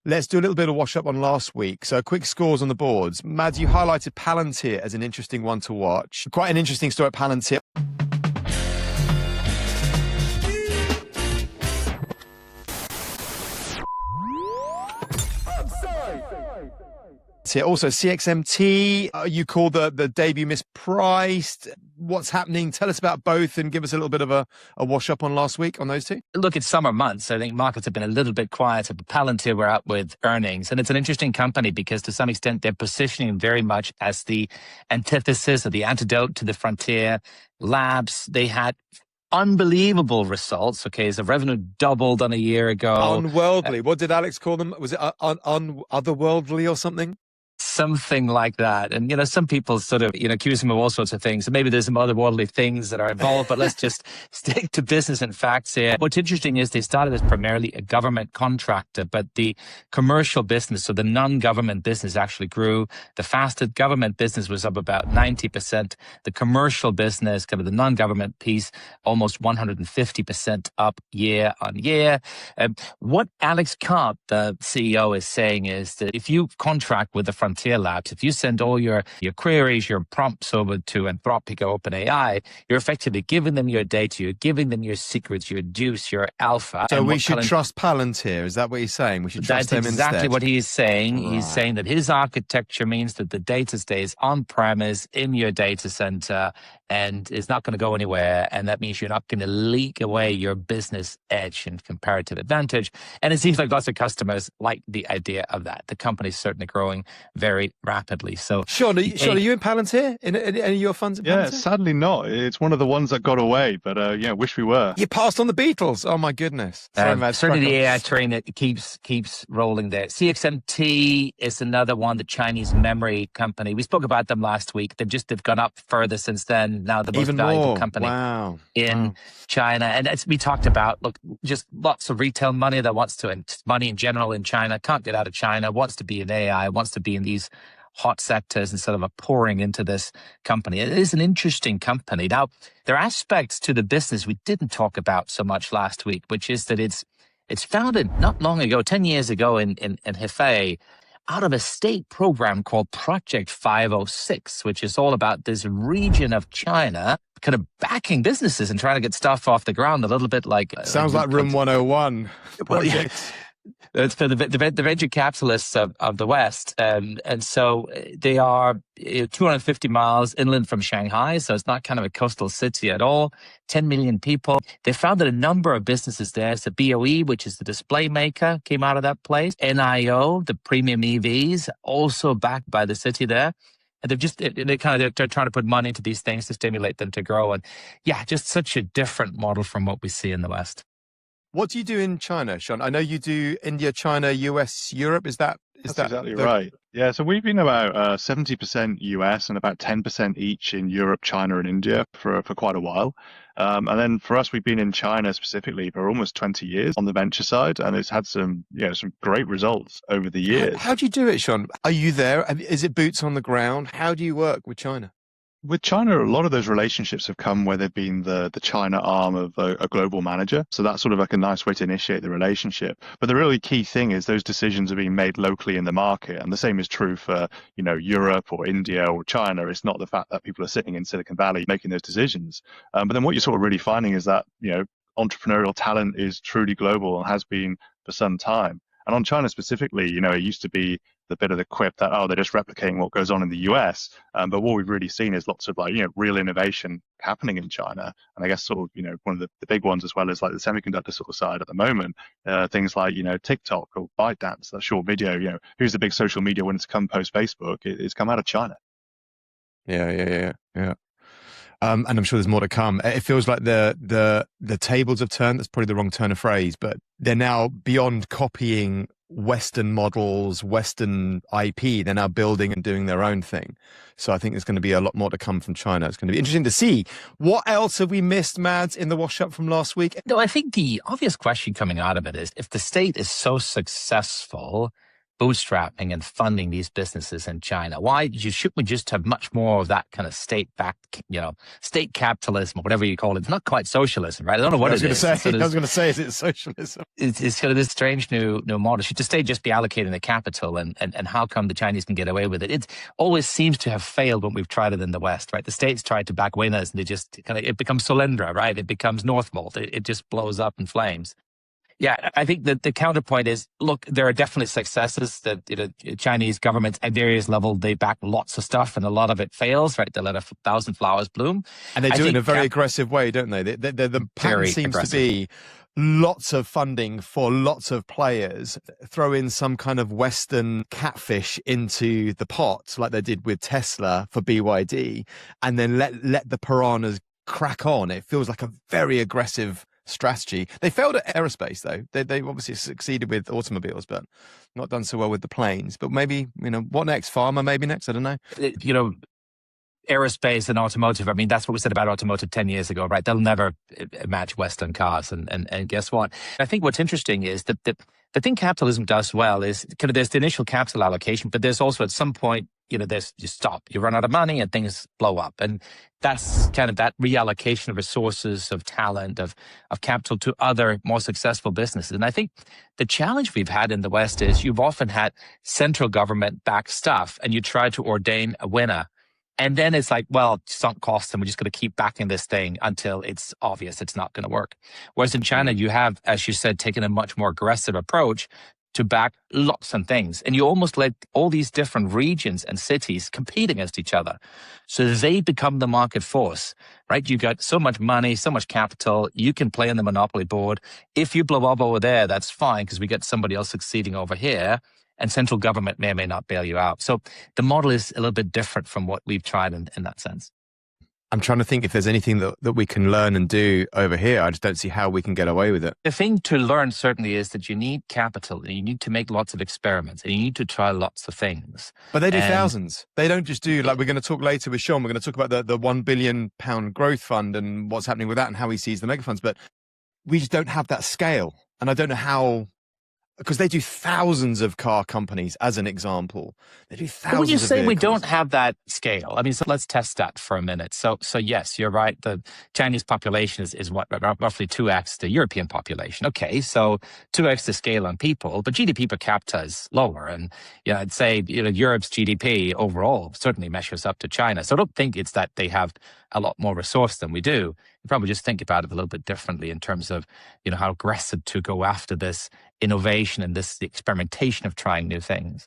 Let's do a little bit of wash up on last week. So quick scores on the boards. Mads, you highlighted Palantir as an interesting one to watch. Quite an interesting story at Palantir. Also, CXMT, you call the debut mispriced. What's happening? Tell us about both and give us a little bit of a wash up on last week on those two. Look, it's summer months. I think markets have been a little bit quieter, but Palantir were out with earnings. And it's an interesting company because to some extent, they're positioning very much as the antithesis or the antidote to the frontier labs. They had unbelievable results. Okay, so revenue doubled on a year ago. Unworldly. What did Alex call them? Was it otherworldly or something? Something like that. And, some people sort of, accuse him of all sorts of things. So maybe there's some otherworldly things that are involved, but let's just stick to business and facts here. What's interesting is they started as primarily a government contractor, but the commercial business, so the non-government business actually grew the fastest. Government business was up about 90%. The commercial business, kind of the non-government piece, almost 150% up year on year. What Alex Karp, the CEO, is saying is that if you contract with the Frontier Labs, if you send all your queries, your prompts over to Anthropic or OpenAI, you're effectively giving them your data, you're giving them your secrets, your juice, your alpha. So we should trust Palantir. Is that what he's saying? We should trust them instead? That's exactly what he's saying. Right. He's saying that his architecture means that the data stays on-premise in your data center and is not going to go anywhere. And that means you're not going to leak away your business edge and comparative advantage. And it seems like lots of customers like the idea of that. The company's certainly growing very rapidly. So, Sean, are you in Palantir? In any of your funds in Palantir? Yeah, sadly not. It's one of the ones that got away, but wish we were. You passed on the Beatles. Oh my goodness. Sorry, Matt, certainly the AI train that keeps rolling there. CXMT is another one, the Chinese memory company. We spoke about them last week. They've gone up further since then. Now the most valuable company in China. And as we talked about, look, just lots of retail money that wants to, and money in general in China, can't get out of China, wants to be in AI, wants to be in these hot sectors instead of pouring into this company. It is an interesting company. Now, there are aspects to the business we didn't talk about so much last week, which is that it's founded not long ago, 10 years ago in Hefei, out of a state program called Project 506, which is all about this region of China kind of backing businesses and trying to get stuff off the ground, a little bit like... Sounds like Room 101. Well, yeah. It's for the venture capitalists of the West. And so they are 250 miles inland from Shanghai. So it's not kind of a coastal city at all. 10 million people. They founded a number of businesses there. So BOE, which is the display maker, came out of that place. NIO, the premium EVs, also backed by the city there. And they're trying to put money into these things to stimulate them to grow. And yeah, just such a different model from what we see in the West. What do you do in China, Sean? I know you do India, China, US, Europe. Is that exactly right? Yeah, so we've been about 70% US and about 10% each in Europe, China, and India for quite a while. And then for us, we've been in China specifically for almost 20 years on the venture side, and it's had some great results over the years. How do you do it, Sean? Are you there? Is it boots on the ground? How do you work with China? With China, a lot of those relationships have come where they've been the China arm of a global manager. So that's sort of like a nice way to initiate the relationship. But the really key thing is those decisions are being made locally in the market. And the same is true for, Europe or India or China. It's not the fact that people are sitting in Silicon Valley making those decisions. But then what you're sort of really finding is that, entrepreneurial talent is truly global and has been for some time. And on China specifically, it used to be the bit of the quip that, they're just replicating what goes on in the US. But what we've really seen is lots of real innovation happening in China. And I guess sort of, one of the big ones as well as like the semiconductor sort of side at the moment, things like, TikTok or ByteDance, that short video, who's the big social media when it's come post Facebook, it's come out of China. Yeah. And I'm sure there's more to come. It feels like the tables have turned. That's probably the wrong turn of phrase, but they're now beyond copying Western models, Western IP. They're now building and doing their own thing. So I think there's going to be a lot more to come from China. It's going to be interesting to see. What else have we missed, Mads, in the wash-up from last week? No, I think the obvious question coming out of it is, if the state is so successful bootstrapping and funding these businesses in China? Why shouldn't we just have much more of that kind of state-backed, state capitalism, or whatever you call it? It's not quite socialism, right? I don't know what it is. I was going to say, is it socialism? It's kind of this strange new model. Should the state just be allocating the capital, and how come the Chinese can get away with it? It always seems to have failed when we've tried it in the West, right? The states tried to back winners, and it becomes Solyndra, right? It becomes Northvolt. It just blows up in flames. Yeah, I think that the counterpoint is, look, there are definitely successes that Chinese governments at various levels, they back lots of stuff and a lot of it fails, right? They let 1,000 flowers bloom. And they do it in a very aggressive way, don't they? The pattern seems to be lots of funding for lots of players, throw in some kind of Western catfish into the pot, like they did with Tesla for BYD, and then let the piranhas crack on. It feels like a very aggressive strategy. They failed at aerospace, though. They obviously succeeded with automobiles, but not done so well with the planes. But maybe, what next? Pharma maybe next? I don't know. Aerospace and automotive, I mean, that's what we said about automotive 10 years ago, right? They'll never match Western cars. And guess what? I think what's interesting is that the thing capitalism does well is kind of there's the initial capital allocation, but there's also at some point, there's you stop, you run out of money and things blow up. And that's kind of that reallocation of resources, of talent, of capital to other more successful businesses. And I think the challenge we've had in the West is you've often had central government back stuff and you try to ordain a winner. And then it's like, well, sunk costs, and we're just going to keep backing this thing until it's obvious it's not going to work. Whereas in China, you have, as you said, taken a much more aggressive approach to back lots of things. And you almost let all these different regions and cities compete against each other. So they become the market force, right? You got so much money, so much capital, you can play on the monopoly board. If you blow up over there, that's fine because we get somebody else succeeding over here. And central government may or may not bail you out. So the model is a little bit different from what we've tried in that sense. I'm trying to think if there's anything that we can learn and do over here. I just don't see how we can get away with it. The thing to learn certainly is that you need capital and you need to make lots of experiments and you need to try lots of things. But they do thousands. They don't just do, like we're going to talk later with Sean, we're going to talk about the £1 billion growth fund and what's happening with that and how he sees the mega funds. But we just don't have that scale. And I don't know how. Because they do thousands of car companies, as an example. They do thousands of when you say vehicles. We don't have that scale, I mean, so let's test that for a minute. So yes, you're right. The Chinese population is what, roughly 2x the European population. Okay, so 2x the scale on people, but GDP per capita is lower. And I'd say Europe's GDP overall certainly measures up to China. So I don't think it's that they have a lot more resource than we do. You probably just think about it a little bit differently in terms of how aggressive to go after this innovation and this the experimentation of trying new things.